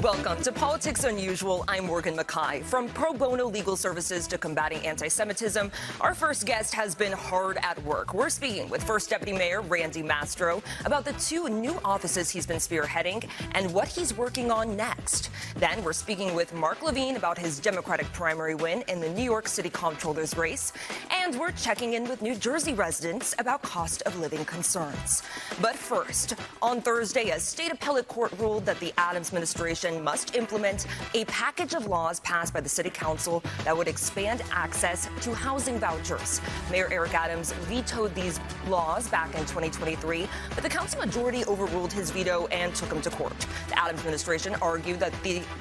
Welcome to Politics Unusual. I'm Morgan Mackay. From pro bono legal services to combating anti-Semitism, our first guest has been hard at work. We're speaking with First Deputy Mayor Randy Mastro about the two new offices he's been spearheading and what he's working on next. Then we're speaking with Mark Levine about his Democratic primary win in the New York City Comptroller's race. And we're checking in with New Jersey residents about cost of living concerns. But first, on Thursday, a state appellate court ruled that the Adams administration must implement a package of laws passed by the City Council that would expand access to housing vouchers. Mayor Eric Adams vetoed these laws back in 2023, but the council majority overruled his veto and took him to court. The Adams administration argued that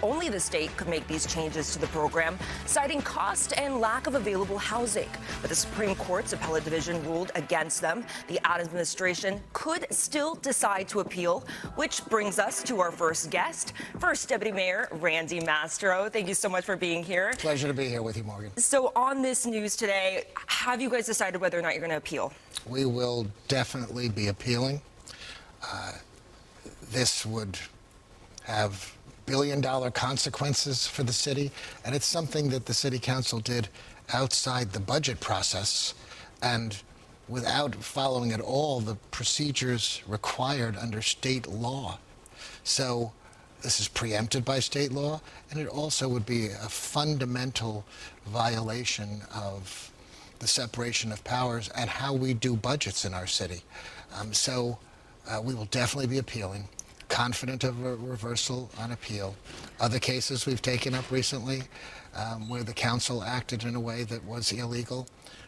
only the state could make these changes to the program, citing cost and lack of available housing. But the Supreme Court's appellate division ruled against them. The Adams administration could still decide to appeal, which brings us to our first guest, First Deputy Mayor Randy Mastro. Thank you so much for being here. Pleasure to be here with you, Morgan. So on this news today, have you guys decided whether or not you're going to appeal? We will definitely be appealing. This would have billion-dollar consequences for the city, and it's something that the City Council did outside the budget process and without following at all the procedures required under state law. So this is preempted by state law, and it also would be a fundamental violation of the separation of powers and how we do budgets in our city. We will definitely be appealing, confident of a reversal on appeal. Other cases we've taken up recently where the council acted in a way that was illegal.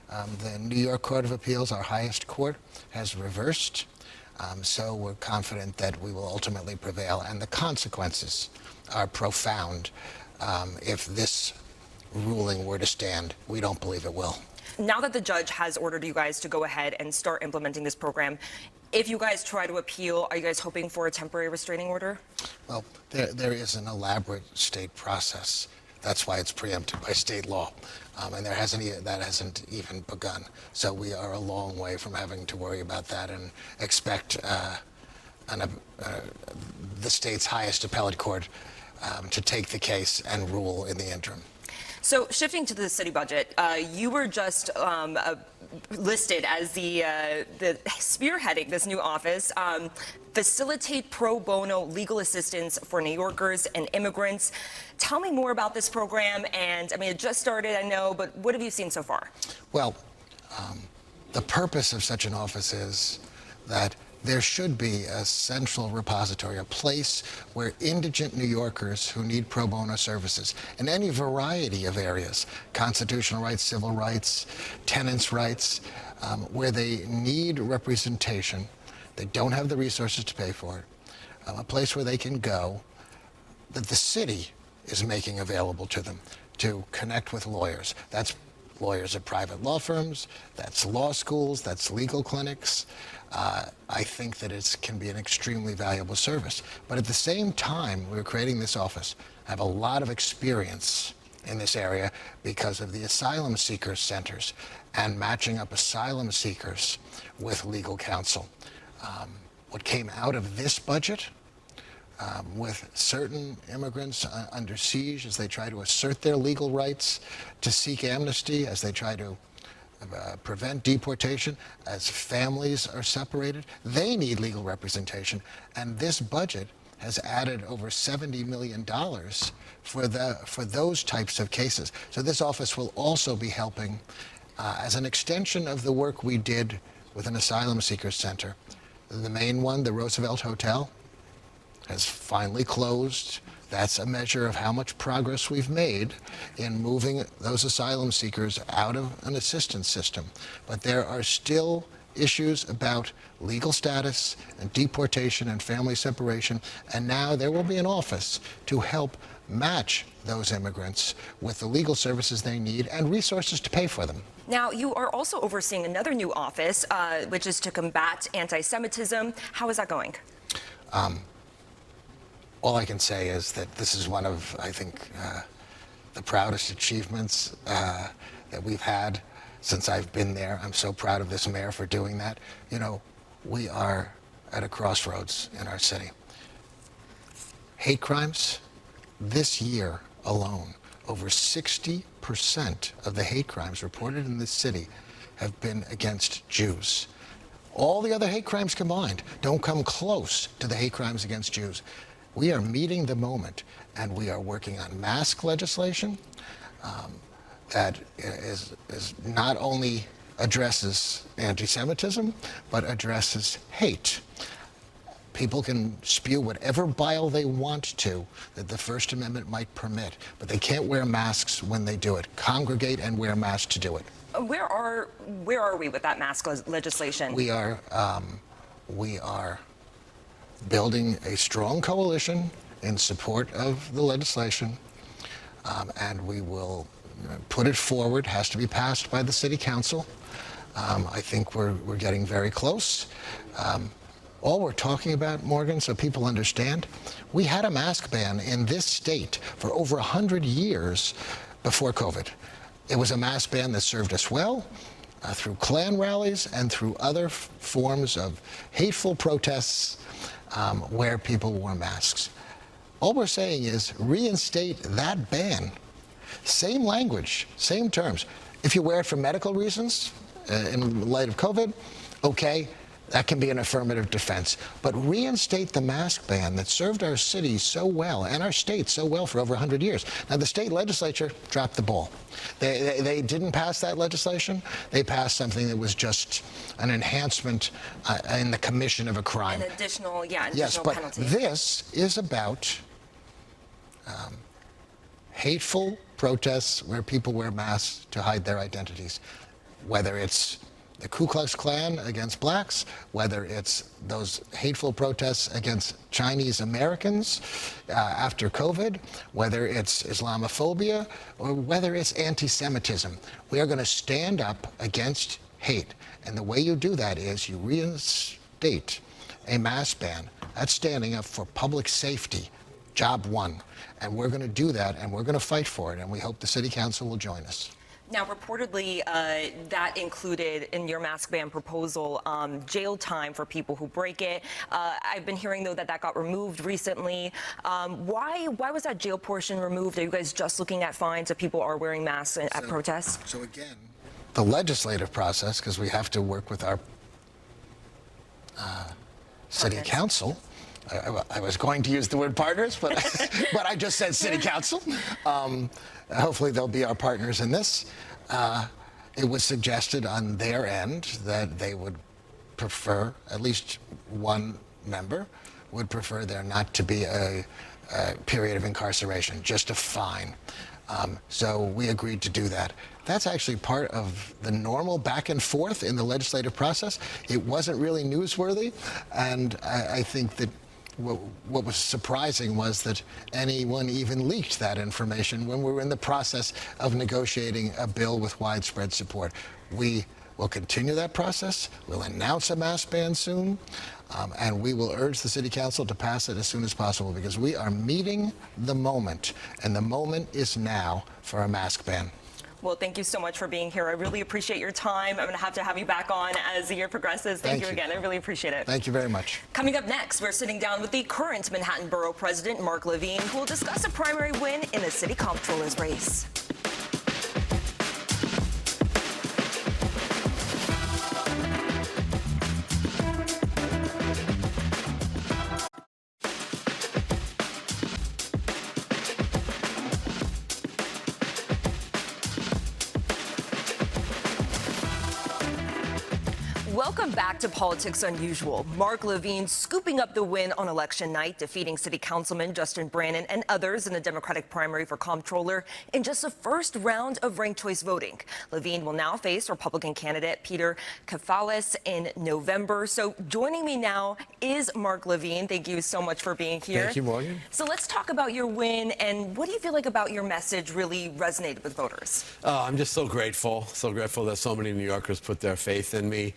The New York Court of Appeals, our highest court, has reversed. So we're confident that we will ultimately prevail, and the consequences are profound. If this ruling were to stand, we don't believe it will. Now that the judge has ordered you guys to go ahead and start implementing this program, if you guys try to appeal, are you guys hoping for a temporary restraining order? Well, there is an elaborate state process. That's why it's preempted by state law. And that hasn't even begun. So we are a long way from having to worry about that and expect the state's highest appellate court to take the case and rule in the interim. So shifting to the city budget, you were just listed as the spearheading this new office, facilitate pro bono legal assistance for New Yorkers and immigrants. Tell me more about this program. And I mean, it just started, I know, but what have you seen so far? Well, the purpose of such an office is that there should be a central repository, a place where indigent New Yorkers who need pro bono services in any variety of areas, constitutional rights, civil rights, tenants' rights, where they need representation, they don't have the resources to pay for it, a place where they can go, that the city is making available to them to connect with lawyers. That's lawyers at private law firms, that's law schools, that's legal clinics. I think that it can be an extremely valuable service. But at the same time, we're creating this office. I have a lot of experience in this area because of the asylum seekers centers and matching up asylum seekers with legal counsel. What came out of this budget with certain immigrants under siege as they try to assert their legal rights to seek amnesty, as they try to prevent deportation, as families are separated, they need legal representation. And this budget has added over $70 million for those types of cases. So this office will also be helping as an extension of the work we did with an asylum seekers center. The main one, the Roosevelt Hotel, has finally closed. That's a measure of how much progress we've made in moving those asylum seekers out of an assistance system. But there are still issues about legal status and deportation and family separation, and now there will be an office to help match those immigrants with the legal services they need and resources to pay for them. Now, you are also overseeing another new office, which is to combat anti-Semitism. How is that going? All I can say is that this is one of, I think, the proudest achievements that we've had since I've been there. I'm so proud of this mayor for doing that. You know, we are at a crossroads in our city. Hate crimes this year alone, over 60% of the hate crimes reported in this city have been against Jews. All the other hate crimes combined don't come close to the hate crimes against Jews. We are meeting the moment, and we are working on mask legislation that is not only addresses anti-Semitism, but addresses hate. People can spew whatever bile they want to that the First Amendment might permit, but they can't wear masks when they do it. Congregate and wear masks to do it. Where are we with that mask legislation? We are building a strong coalition in support of the legislation, and we will put it forward. It has to be passed by the City Council. I think we're getting very close. All we're talking about, Morgan, so people understand, we had a mask ban in this state for over 100 years before COVID. It was a mask ban that served us well through Klan rallies and through other forms of hateful protests where people wore masks. All we're saying is reinstate that ban. Same language, same terms. If you wear it for medical reasons, in light of COVID, okay, that can be an affirmative defense. But reinstate the mask ban that served our city so well and our state so well for over 100 years. Now, the state legislature dropped the ball. They didn't pass that legislation. They passed something that was just an enhancement in the commission of a crime. An additional, yes, but penalty. This is about hateful protests where people wear masks to hide their identities, whether it's the Ku Klux Klan against blacks, whether it's those hateful protests against Chinese Americans after COVID, whether it's Islamophobia, or whether it's anti-Semitism. We are going to stand up against hate. And the way you do that is you reinstate a mask ban. That's standing up for public safety, job one. And we're going to do that, and we're going to fight for it, and we hope the City Council will join us. Now, reportedly, that included in your mask ban proposal jail time for people who break it. I've been hearing, though, that got removed recently. Why was that jail portion removed? Are you guys just looking at fines if people are wearing masks at protests? So again, the legislative process, because we have to work with our City Council. I was going to use the word partners, but but I just said City Council. Hopefully they'll be our partners in this. It was suggested on their end that they would prefer, at least one member would prefer there not to be a period of incarceration, just a fine. So we agreed to do that. That's actually part of the normal back and forth in the legislative process. It wasn't really newsworthy, and I think that what was surprising was that anyone even leaked that information when we were in the process of negotiating a bill with widespread support. We will continue that process. We'll announce a mask ban soon, and we will urge the City Council to pass it as soon as possible, because we are meeting the moment, and the moment is now for a mask ban. Well, thank you so much for being here. I really appreciate your time. I'm going to have you back on as the year progresses. Thank you again. I really appreciate it. Thank you very much. Coming up next, we're sitting down with the current Manhattan Borough President Mark Levine, who will discuss a primary win in the city comptroller's race. Welcome back to Politics Unusual. Mark Levine scooping up the win on election night, defeating City Councilman Justin Brannan and others in the Democratic primary for comptroller in just the first round of ranked choice voting. Levine will now face Republican candidate Peter Kafalis in November. So joining me now is Mark Levine. Thank you so much for being here. Thank you, Morgan. So let's talk about your win, and what do you feel like about your message really resonated with voters? I'm just so grateful that so many New Yorkers put their faith in me.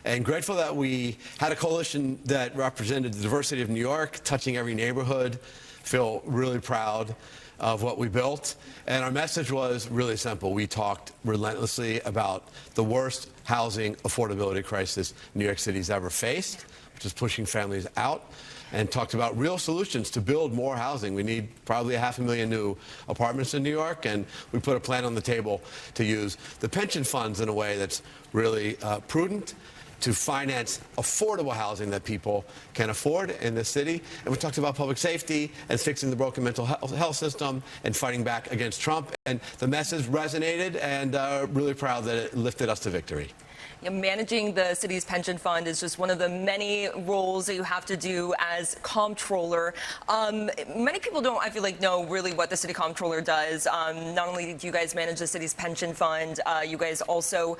And grateful that we had a coalition that represented the diversity of New York, touching every neighborhood. Feel really proud of what we built. And our message was really simple. We talked relentlessly about the worst housing affordability crisis New York City's ever faced. which is pushing families out, and talked about real solutions to build more housing. We need probably 500,000 new apartments in New York, and we put a plan on the table to use the pension funds in a way that's really prudent to finance affordable housing that people can afford in this city. And we talked about public safety and fixing the broken mental health system and fighting back against Trump. And the message resonated, and really proud that it lifted us to victory. Managing the city's pension fund is just one of the many roles that you have to do as comptroller. Many people don't, I feel like, know really what the city comptroller does. Not only do you guys manage the city's pension fund, you guys also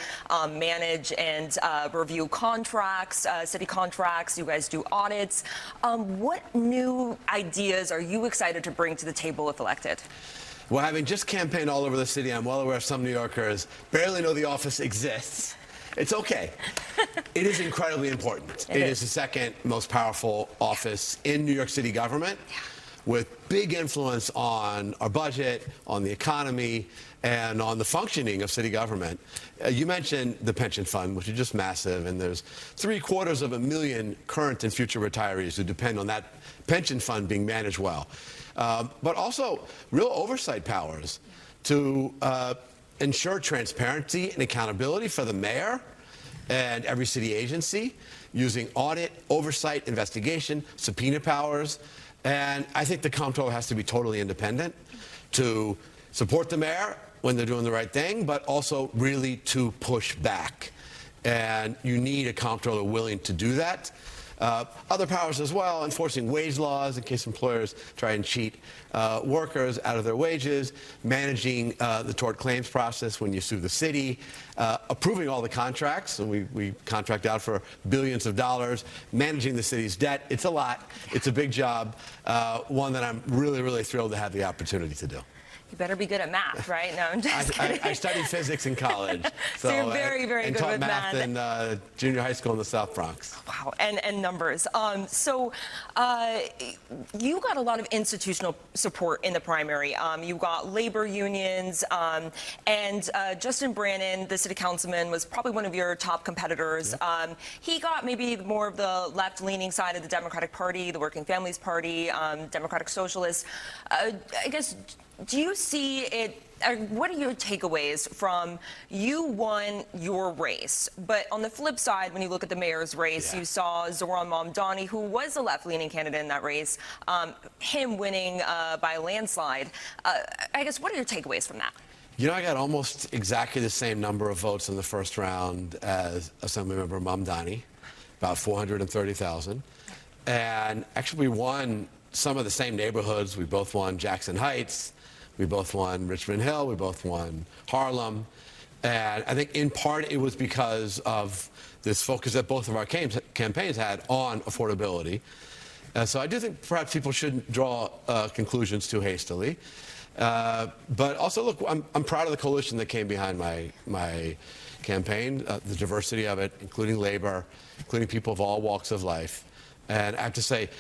manage and review contracts, city contracts. You guys do audits. What new ideas are you excited to bring to the table if elected? Well, having just campaigned all over the city, I'm well aware some New Yorkers barely know the office exists. It's okay. It is incredibly important. It is the second most powerful office in New York City government, with big influence on our budget, on the economy, and on the functioning of city government. You mentioned the pension fund, which is just massive, and there's 750,000 current and future retirees who depend on that pension fund being managed well. But also real oversight powers to ensure transparency and accountability for the mayor and every city agency, using audit, oversight, investigation, subpoena powers. And I think the comptroller has to be totally independent to support the mayor when they're doing the right thing, but also really to push back. And you need a comptroller willing to do that. Other powers as well, enforcing wage laws in case employers try and cheat workers out of their wages, managing the tort claims process when you sue the city, approving all the contracts, and we contract out for billions of dollars, managing the city's debt. It's a lot. It's a big job, one that I'm really, really thrilled to have the opportunity to do. You better be good at math, right? No, I'm just kidding. I studied physics in college. So you're very, very good with math. And taught math in junior high school in the South Bronx. Wow, and numbers. So you got a lot of institutional support in the primary. You got labor unions, and Justin Brannan, the city councilman, was probably one of your top competitors. Yep. He got maybe more of the left-leaning side of the Democratic Party, the Working Families Party, Democratic Socialists. I guess, do you see it? What are your takeaways from you won your race, but on the flip side, when you look at the mayor's race, you saw Zohran Mamdani, who was a left-leaning candidate in that race, him winning by a landslide. I guess, what are your takeaways from that? You know, I got almost exactly the same number of votes in the first round as Assemblymember Mamdani, about 430,000. And actually, we won some of the same neighborhoods. We both won Jackson Heights. We both won Richmond Hill. We both won Harlem. And I think in part it was because of this focus that both of our campaigns had on affordability. So I do think perhaps people shouldn't draw conclusions too hastily. But also, look, I'm proud of the coalition that came behind my campaign, the diversity of it, including labor, including people of all walks of life. And I have to say,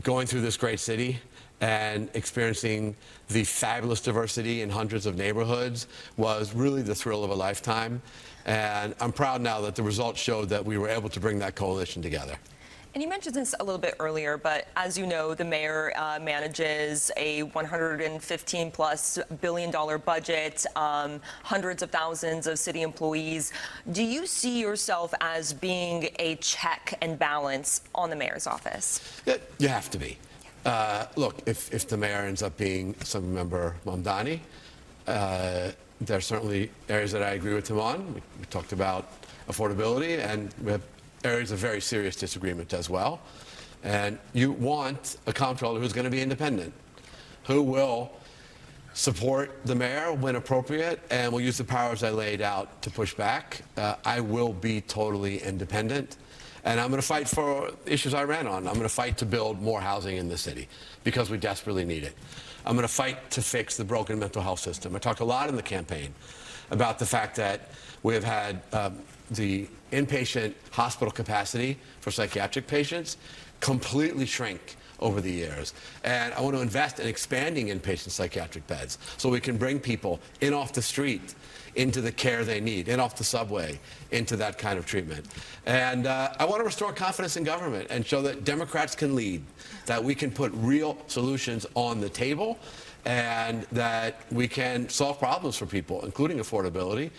going through this great city and experiencing the fabulous diversity in hundreds of neighborhoods was really the thrill of a lifetime. And I'm proud now that the results showed that we were able to bring that coalition together. And you mentioned this a little bit earlier, but as you know, the mayor manages a $115+ billion budget, hundreds of thousands of city employees. Do you see yourself as being a check and balance on the mayor's office? Yeah, you have to be. Look, if the mayor ends up being Assemblymember Mamdani, there are certainly areas that I agree with him on. We talked about affordability, and we have areas of very serious disagreement as well. And you want a comptroller who's going to be independent, who will support the mayor when appropriate and will use the powers I laid out to push back. I will be totally independent. And I'm going to fight for issues I ran on. I'm going to fight to build more housing in the city because we desperately need it. I'm going to fight to fix the broken mental health system. I talked a lot in the campaign about the fact that we have had the inpatient hospital capacity for psychiatric patients completely shrink over the years. And I want to invest in expanding inpatient psychiatric beds so we can bring people in off the street into the care they need, in off the subway, into that kind of treatment. And I want to restore confidence in government and show that Democrats can lead, that we can put real solutions on the table, and that we can solve problems for people, including affordability.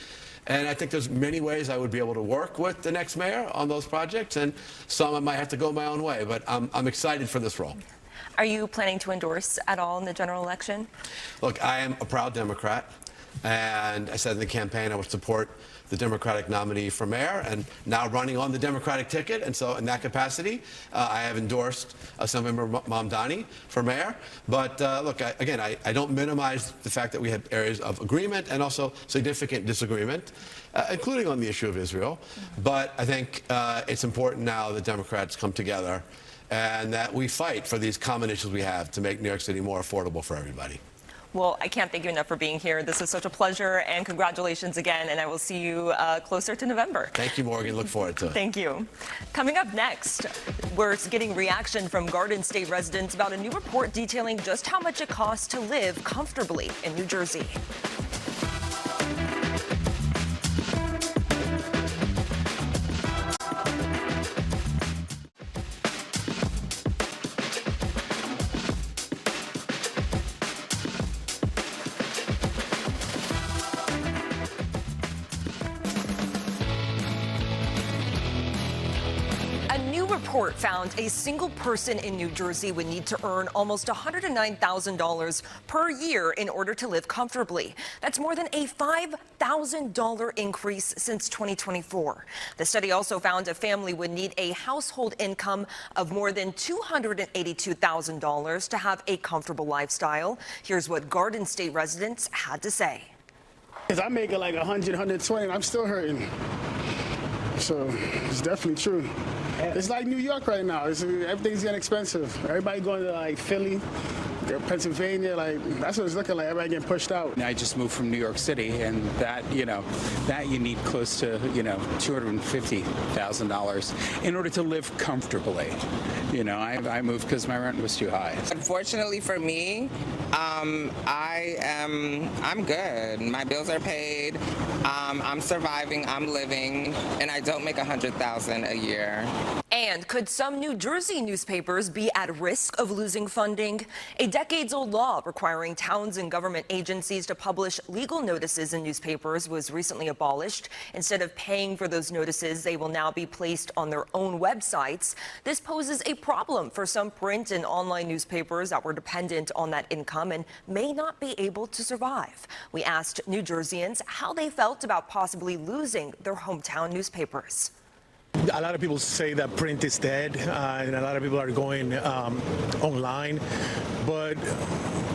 And I think there's many ways I would be able to work with the next mayor on those projects, and some I might have to go my own way, but I'm excited for this role. Are you planning to endorse at all in the general election? Look, I am a proud Democrat, and I said in the campaign I would support the Democratic nominee for mayor, and now running on the Democratic ticket, and so in that capacity, I have endorsed Assemblymember Mamdani for mayor. But look, I don't minimize the fact that we had areas of agreement and also significant disagreement, including on the issue of Israel. But I think it's important now that Democrats come together and that we fight for these common issues we have to make New York City more affordable for everybody. Well, I can't thank you enough for being here. This is such a pleasure, and congratulations again, and I will see you closer to November. Thank you, Morgan. Look forward to it. Thank you. Coming up next, we're getting reaction from Garden State residents about a new report detailing just how much it costs to live comfortably in New Jersey. Report found a single person in New Jersey would need to earn almost $109,000 per year in order to live comfortably. That's more than a $5,000 increase since 2024. The study also found a family would need a household income of more than $282,000 to have a comfortable lifestyle. Here's what Garden State residents had to say. Because I make it like 100, 120, and I'm still hurting. So it's definitely true. It's like New York right now. Everything's getting expensive. Everybody going to like Philly, Pennsylvania, like that's what it's looking like. Everybody getting pushed out. I just moved from New York City, and that you need close to $250,000 in order to live comfortably. I moved because my rent was too high. Unfortunately for me, I'm good. My bills are paid. I'm surviving. I'm living, and I don't make $100,000 a year. And could some New Jersey newspapers be at risk of losing funding? A decades-old law requiring towns and government agencies to publish legal notices in newspapers was recently abolished. Instead of paying for those notices, they will now be placed on their own websites. This poses a problem for some print and online newspapers that were dependent on that income and may not be able to survive. We asked New Jerseyans how they felt about possibly losing their hometown newspapers. A lot of people say that print is dead, and a lot of people are going online, but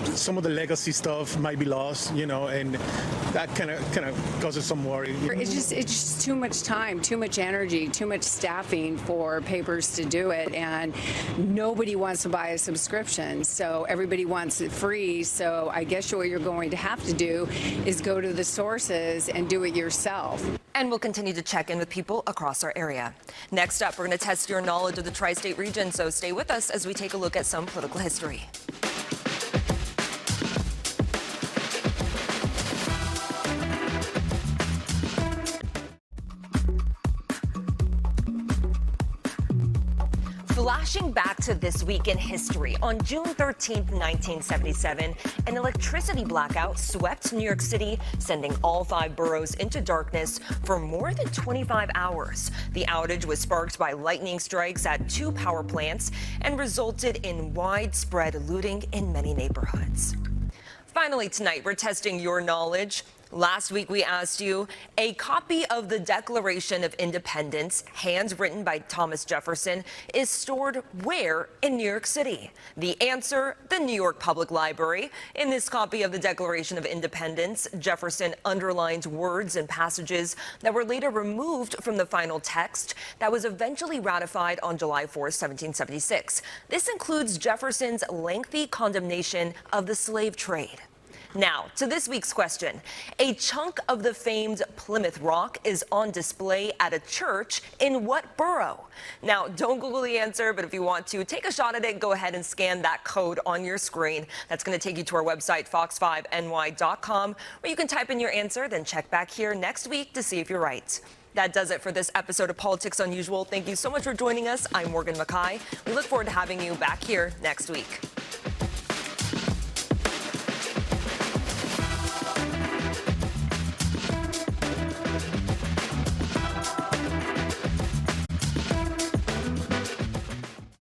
some of the legacy stuff might be lost, and that kind of causes some worry. It's just too much time, too much energy, too much staffing for papers to do it, and nobody wants to buy a subscription, so everybody wants it free. So I guess what you're going to have to do is go to the sources and do it yourself. And we'll continue to check in with people across our area. Next up, we're going to test your knowledge of the tri-state region, so stay with us as we take a look at some political history. Flashing back to this week in history, on June 13, 1977, an electricity blackout swept New York City, sending all 5 boroughs into darkness for more than 25 hours. The outage was sparked by lightning strikes at 2 power plants and resulted in widespread looting in many neighborhoods. Finally tonight, we're testing your knowledge. Last week, we asked you a copy of the Declaration of Independence, handwritten by Thomas Jefferson, is stored where in New York City? The answer, the New York Public Library. In this copy of the Declaration of Independence, Jefferson underlined words and passages that were later removed from the final text that was eventually ratified on July 4, 1776. This includes Jefferson's lengthy condemnation of the slave trade. Now, to this week's question. A chunk of the famed Plymouth Rock is on display at a church in what borough? Now, don't Google the answer, but if you want to take a shot at it, go ahead and scan that code on your screen. That's going to take you to our website, fox5ny.com, where you can type in your answer, then check back here next week to see if you're right. That does it for this episode of Politics Unusual. Thank you so much for joining us. I'm Morgan Mackay. We look forward to having you back here next week.